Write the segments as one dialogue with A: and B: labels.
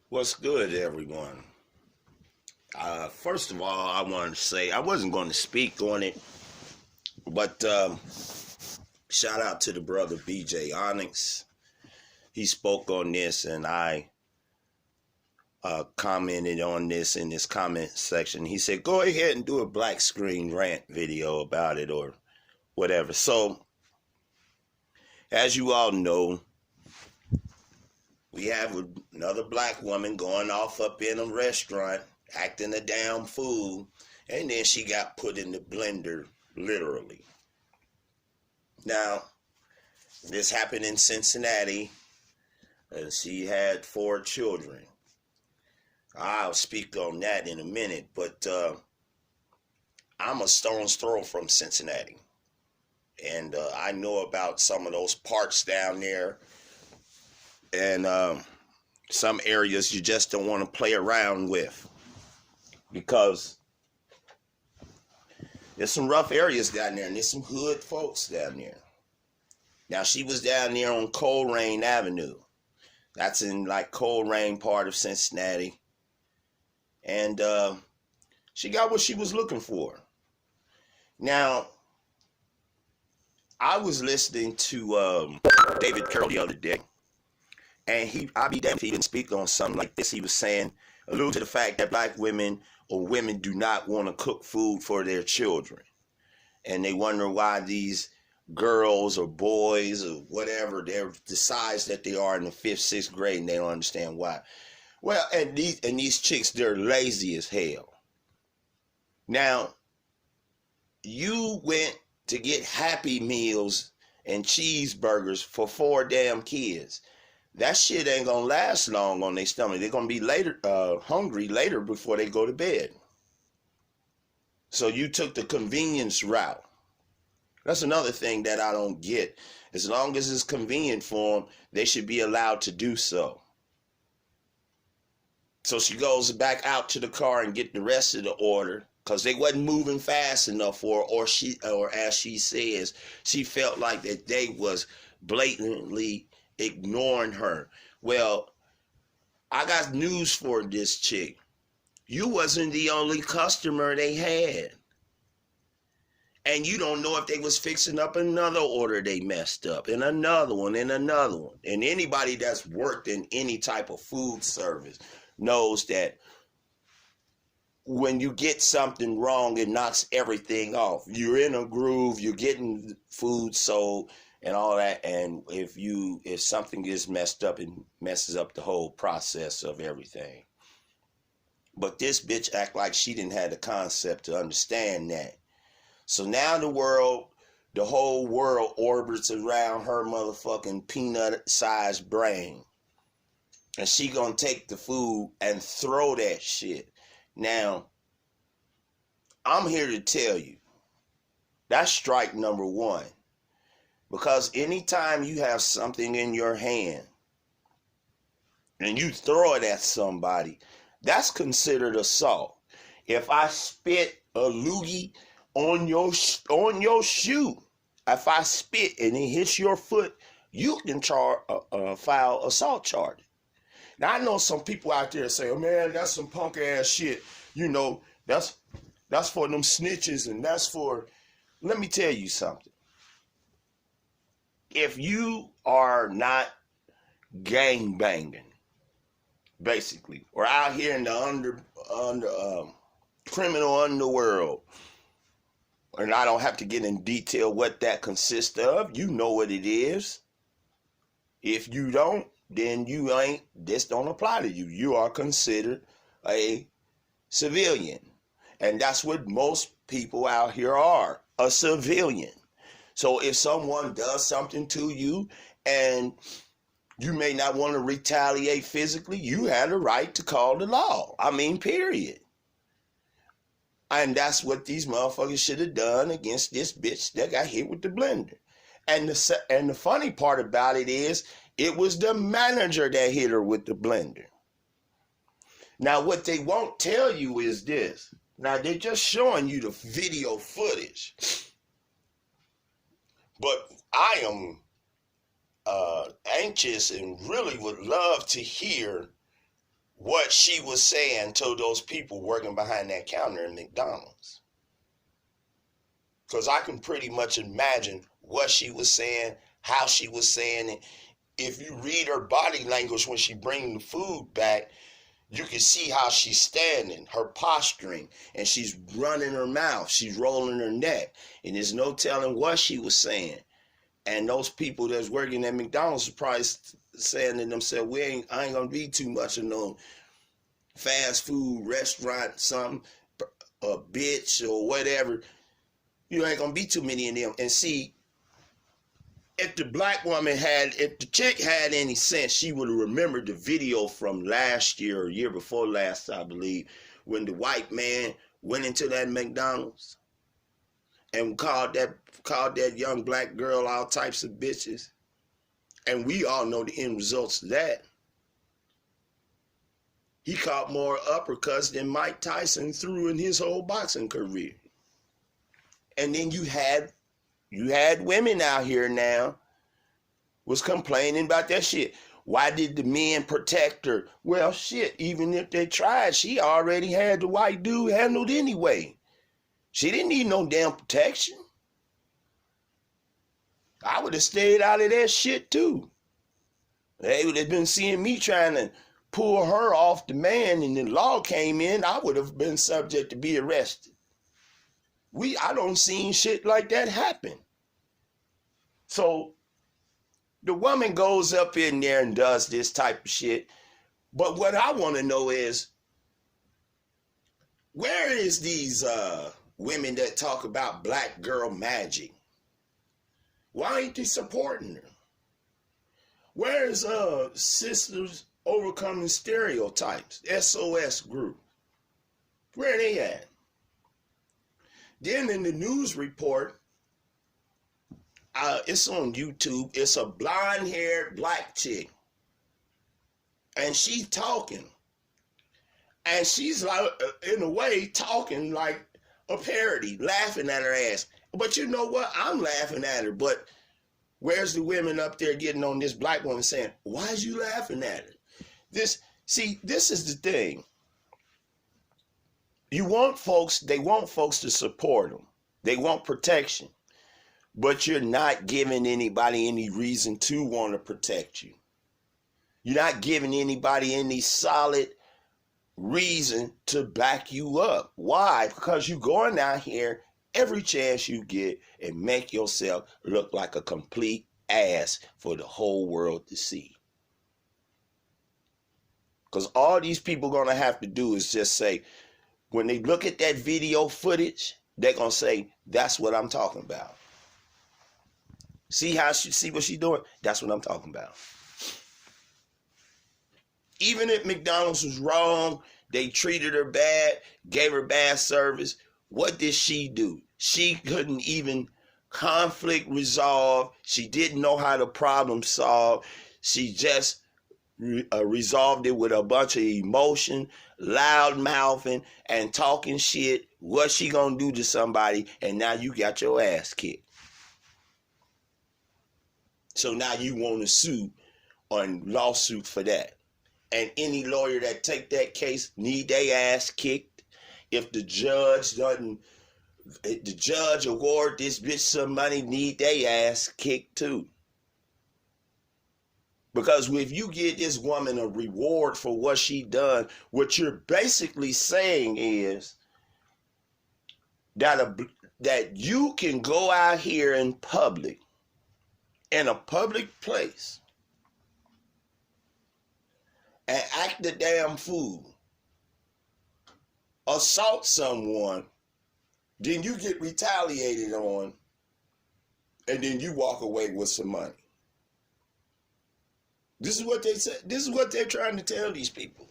A: What's good, everyone? First of all, I wanted to say I wasn't going to speak on it, but shout out to the brother BJ Onyx. He spoke on this, and I commented on this in this comment section. He said, go ahead and do a black screen rant video about it or whatever. So, as you all know, we have another black woman going off up in a restaurant, acting a damn fool, and then she got put in the blender, literally. Now, this happened in Cincinnati, and she had 4 children. I'll speak on that in a minute, but I'm a stone's throw from Cincinnati, and I know about some of those parts down there, and some areas you just don't want to play around with, because there's some rough areas down there, and there's some hood folks down there. Now, she was down there on Colerain Avenue. That's in like Colerain part of Cincinnati. And she got what she was looking for. Now, I was listening to David Carroll the other day, and I'll be damned if he didn't speak on something like this. He was saying, allude to the fact that black women or women do not want to cook food for their children. And they wonder why these girls or boys or whatever, they're the size that they are in the 5th, 6th grade, and they don't understand why. Well, and these chicks, they're lazy as hell. Now, you went to get Happy Meals and cheeseburgers for 4 damn kids. That shit ain't gonna last long on their stomach. They're gonna be hungry later before they go to bed. So you took the convenience route. That's another thing that I don't get. As long as it's convenient for them, they should be allowed to do so. So she goes back out to the car and get the rest of the order because they wasn't moving fast enough for her, or as she says, she felt like that they was blatantly ignoring her. Well, I got news for this chick. You wasn't the only customer they had. And you don't know if they was fixing up another order they messed up, and another one, and another one. And anybody that's worked in any type of food service knows that when you get something wrong, it knocks everything off. You're in a groove, you're getting food sold and all that, and if something gets messed up, it messes up the whole process of everything. But this bitch act like she didn't have the concept to understand that. So now the whole world orbits around her motherfucking peanut-sized brain. And she gonna take the food and throw that shit. Now, I'm here to tell you, that's strike number 1. Because anytime you have something in your hand and you throw it at somebody, that's considered assault. If I spit a loogie on your shoe, if I spit and it hits your foot, you can file assault charge. Now, I know some people out there say, oh man, that's some punk ass shit. You know, that's for them snitches, and that's for, let me tell you something. If you are not gang banging, basically, or out here in the criminal underworld, and I don't have to get in detail what that consists of, you know what it is. If you don't, then this don't apply to you. You are considered a civilian. And that's what most people out here are, a civilian. So if someone does something to you and you may not want to retaliate physically, you have the right to call the law. I mean, period. And that's what these motherfuckers should have done against this bitch that got hit with the blender. And the funny part about it is, it was the manager that hit her with the blender. Now, what they won't tell you is this. Now, they're just showing you the video footage. But I am anxious and really would love to hear what she was saying to those people working behind that counter in McDonald's. Because I can pretty much imagine what she was saying, how she was saying it. If you read her body language when she bring the food back, you can see how she's standing, her posturing, and she's running her mouth, she's rolling her neck, and there's no telling what she was saying. And those people that's working at McDonald's are probably saying to themselves, I ain't gonna be too much of no fast food restaurant, something, a bitch or whatever. You ain't gonna be too many of them. And see, if the chick had any sense, she would have remembered the video from last year or year before last, I believe, when the white man went into that McDonald's and called that young black girl all types of bitches. And we all know the end results of that. He caught more uppercuts than Mike Tyson threw in his whole boxing career. And then you had women out here now was complaining about that shit. Why did the men protect her? Well, shit, even if they tried, she already had the white dude handled anyway. She didn't need no damn protection. I would have stayed out of that shit too. They would have been seeing me trying to pull her off the man, and the law came in, I would have been subject to be arrested. I don't seen shit like that happen. So the woman goes up in there and does this type of shit. But what I want to know is, where is these women that talk about black girl magic? Why ain't they supporting her? Where is Sisters Overcoming Stereotypes, SOS group? Where are they at? Then in the news report, it's on YouTube. It's a blonde-haired black chick, and she's talking, and she's like, in a way, talking like a parody, laughing at her ass. But you know what? I'm laughing at her. But where's the women up there getting on this black woman saying, "Why is you laughing at her?" This is the thing. They want folks to support them. They want protection. But you're not giving anybody any reason to want to protect you. You're not giving anybody any solid reason to back you up. Why? Because you're going out here every chance you get and make yourself look like a complete ass for the whole world to see. Because all these people going to have to do is just say, when they look at that video footage, they're going to say, that's what I'm talking about. See what she's doing? That's what I'm talking about. Even if McDonald's was wrong, they treated her bad, gave her bad service, what did she do? She couldn't even conflict resolve. She didn't know how to problem solve. She just resolved it with a bunch of emotion, loud mouthing, and talking shit. What's she gonna do to somebody? And now you got your ass kicked. So now you want to sue on lawsuit for that. And any lawyer that take that case need their ass kicked. If the judge award this bitch some money, need their ass kicked too. Because if you give this woman a reward for what she done, what you're basically saying is that you can go out here in public, in a public place, and act the damn fool, assault someone, then you get retaliated on, and then you walk away with some money. This is what they say. This is what they're trying to tell these people.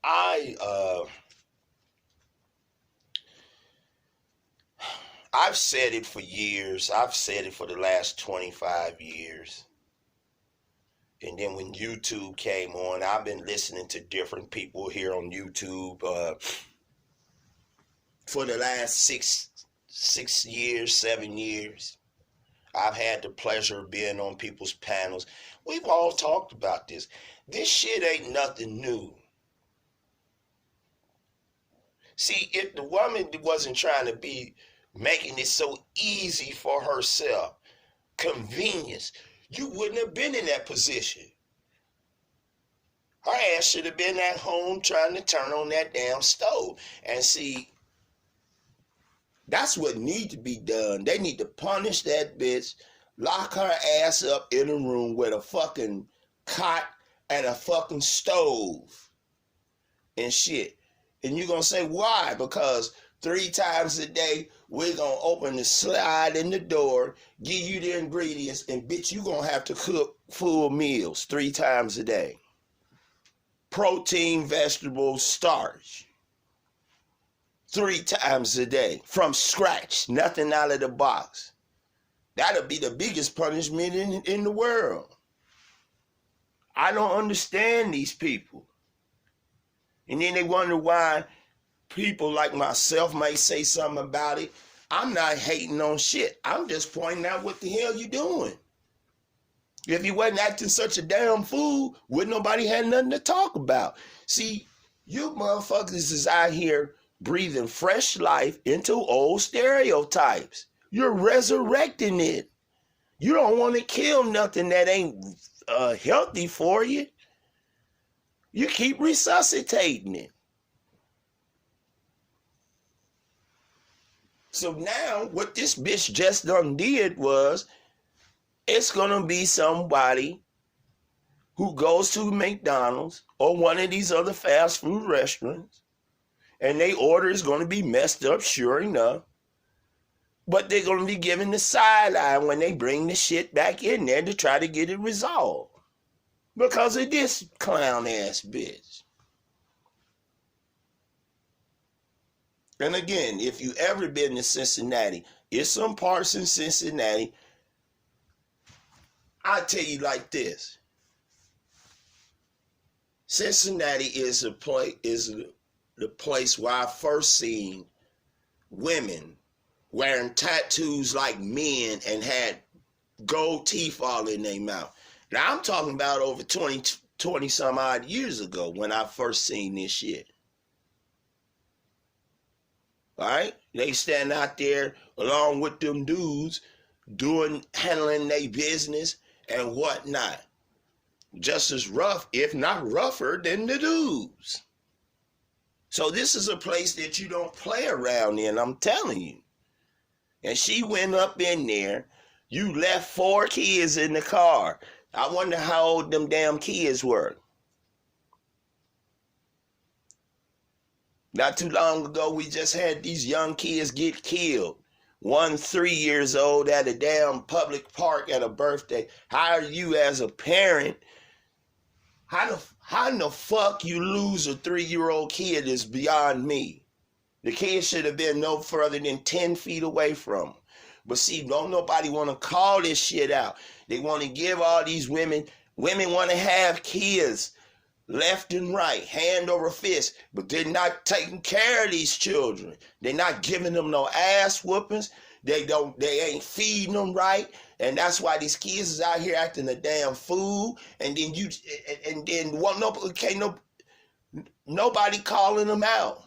A: I've said it for years. I've said it for the last 25 years. And then when YouTube came on, I've been listening to different people here on YouTube for the last 6 years, 7 years. I've had the pleasure of being on people's panels. We've all talked about this. This shit ain't nothing new. See, if the woman wasn't trying to be making it so easy for herself, convenience, you wouldn't have been in that position. Her ass should have been at home trying to turn on that damn stove. And see, that's what needs to be done. They need to punish that bitch, lock her ass up in a room with a fucking cot and a fucking stove and shit. And you're going to say, why? Because 3 times a day, we're going to open the slide in the door, give you the ingredients, and bitch, you're going to have to cook full meals 3 times a day. Protein, vegetables, starch. 3 times a day from scratch, nothing out of the box. That'll be the biggest punishment in the world. I don't understand these people. And then they wonder why people like myself may say something about it. I'm not hating on shit. I'm just pointing out what the hell you doing. If you wasn't acting such a damn fool, wouldn't nobody have nothing to talk about. See, you motherfuckers is out here breathing fresh life into old stereotypes. You're resurrecting it. You don't want to kill nothing that ain't healthy for you. You keep resuscitating it. So now what this bitch just done did was, it's going to be somebody who goes to McDonald's or one of these other fast food restaurants, and their order is going to be messed up, sure enough. But they're going to be given the sideline when they bring the shit back in there to try to get it resolved. Because of this clown-ass bitch. And again, if you ever been to Cincinnati, it's some parts in Cincinnati, I tell you like this. Cincinnati is the place where I first seen women wearing tattoos like men and had gold teeth all in their mouth. Now I'm talking about over 20 some odd years ago when I first seen this shit. All right? They stand out there along with them dudes handling their business and whatnot. Just as rough, if not rougher, than the dudes. So this is a place that you don't play around in, I'm telling you. And she went up in there. You left 4 kids in the car. I wonder how old them damn kids were. Not too long ago, we just had these young kids get killed. One 3 years old at a damn public park at a birthday. How are you as a parent? How in the fuck you lose a 3-year-old kid is beyond me. The kid should have been no further than 10 feet away from him. But see, don't nobody want to call this shit out. They want to give all these women want to have kids left and right, hand over fist, but they're not taking care of these children. They're not giving them no ass whoopings. They ain't feeding them right. And that's why these kids is out here acting a damn fool. And then nobody calling them out.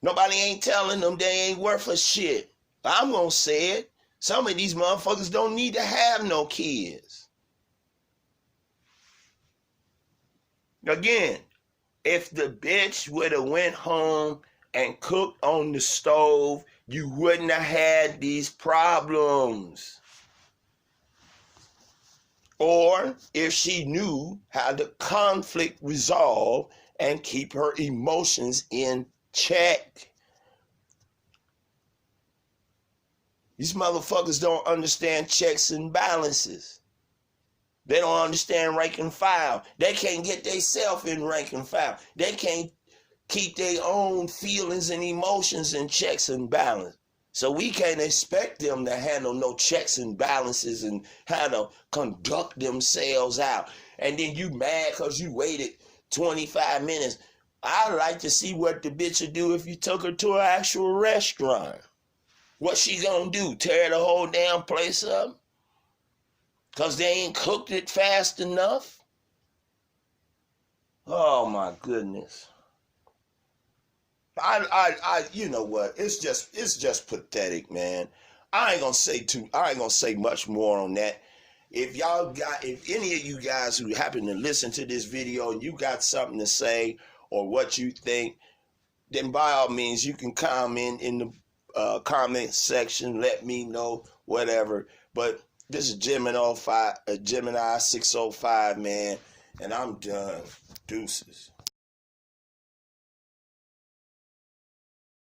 A: Nobody ain't telling them they ain't worth a shit. I'm gonna say it. Some of these motherfuckers don't need to have no kids. Again, if the bitch would have went home and cooked on the stove, you wouldn't have had these problems. Or if she knew how to conflict resolve and keep her emotions in check. These motherfuckers don't understand checks and balances. They don't understand rank and file. They can't get themselves in rank and file. They can't keep their own feelings and emotions in checks and balance. So we can't expect them to handle no checks and balances and how to conduct themselves out. And then you mad because you waited 25 minutes. I'd like to see what the bitch would do if you took her to an actual restaurant. What she gonna do? Tear the whole damn place up? Because they ain't cooked it fast enough? Oh my goodness. You know what? It's just pathetic, man. I ain't gonna say much more on that. If any of you guys who happen to listen to this video and you got something to say or what you think, then by all means you can comment in the comment section. Let me know, whatever. But this is Gemini 605, man, and I'm done. Deuces.